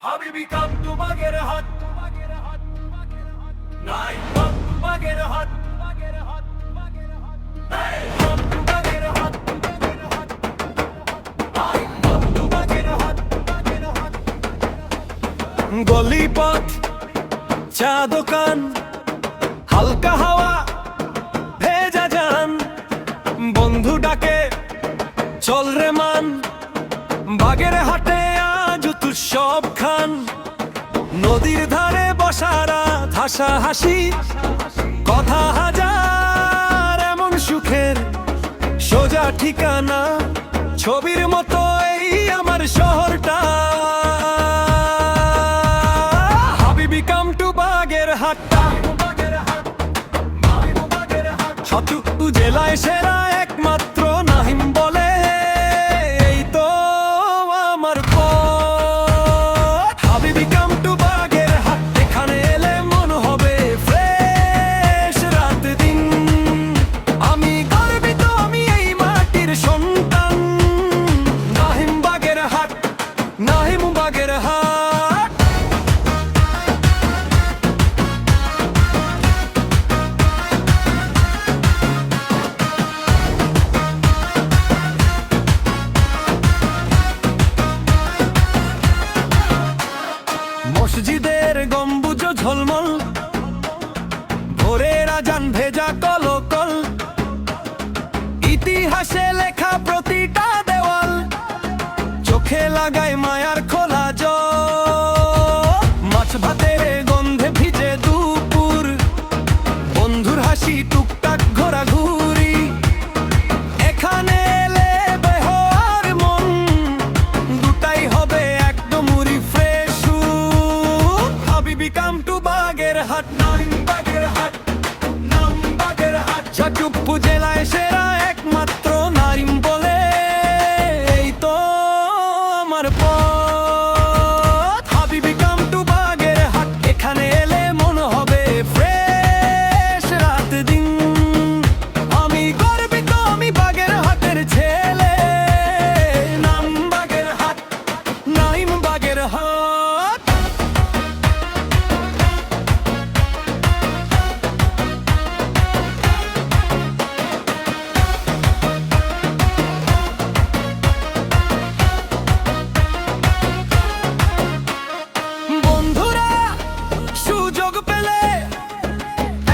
Habibi come to Bagherhat. Naim come to Bagherhat. Naim come to Bagherhat. Naim come to Bagherhat. গলি পথ চা দোকান হালকা হাওয়া ভেজা যান বন্ধু ডাকে চল রে মান বাগেরহাটে আজ তুই সব খান নদীর ধারে বসারা হাসা হাসি কথা হাজার এমন সুখের সোজা ঠিকানা ছবির মতো এই আমার শহরটা হাবিবি কাম টু বাগেরহাট সবটুকু জেলায় সেরা একমাত্র নাহিম বলে এই তো আমার পথ হাবিবি কাম টু বাগেরহাট এখানে এলে মন হবে ফ্রেশ রাত দিন আমি গর্বিত আমি এই মাটির সন্তান নাহিম বাগেরহাট নাহিম বাগেরহাট মসজিদের গম্বুজ ঝলমল ভোরের আজান ভেজা কলকল ইতিহাসে লেখা প্রতিটা দেওয়াল চোখে লাগায় মায়ার খোলা জল মাছ ভাতের গন্ধে ভিজে দুপুর বন্ধুর হাসি টুকটাক ঘোরাঘুরি এখানে এলে বেহার মন দুটাই হবে একদম রিফ্রেশ হাবিবি কাম টু বাগেরহাট নাহিম বাগেরহাট নাম বাগেরহাট চট্টগ্রাম জেলায় সেরা একমাত্র নাহিম বলে এই তো আমার পথ হাবিবি কাম টু বাগেরহাট এখানে এলে মন হবে ফ্রেশ রাত দিন আমি গর্বিত আমি বাগেরহাটের ছেলে নাম বাগেরহাট নাহিম বাগেরহাট বন্ধুরা সুযোগ পেলে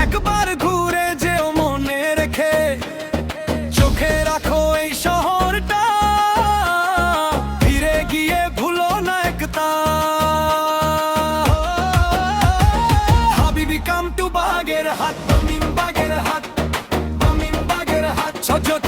একবার ঘুরে যেও মনে রেখে চোখে রাখো এই শহরটা ফিরে গিয়ে ভুলো না একতা হাবিবি কাম টু বাগেরহাট নাহিম বাগেরহাট নাহিম বাগেরহাট সজত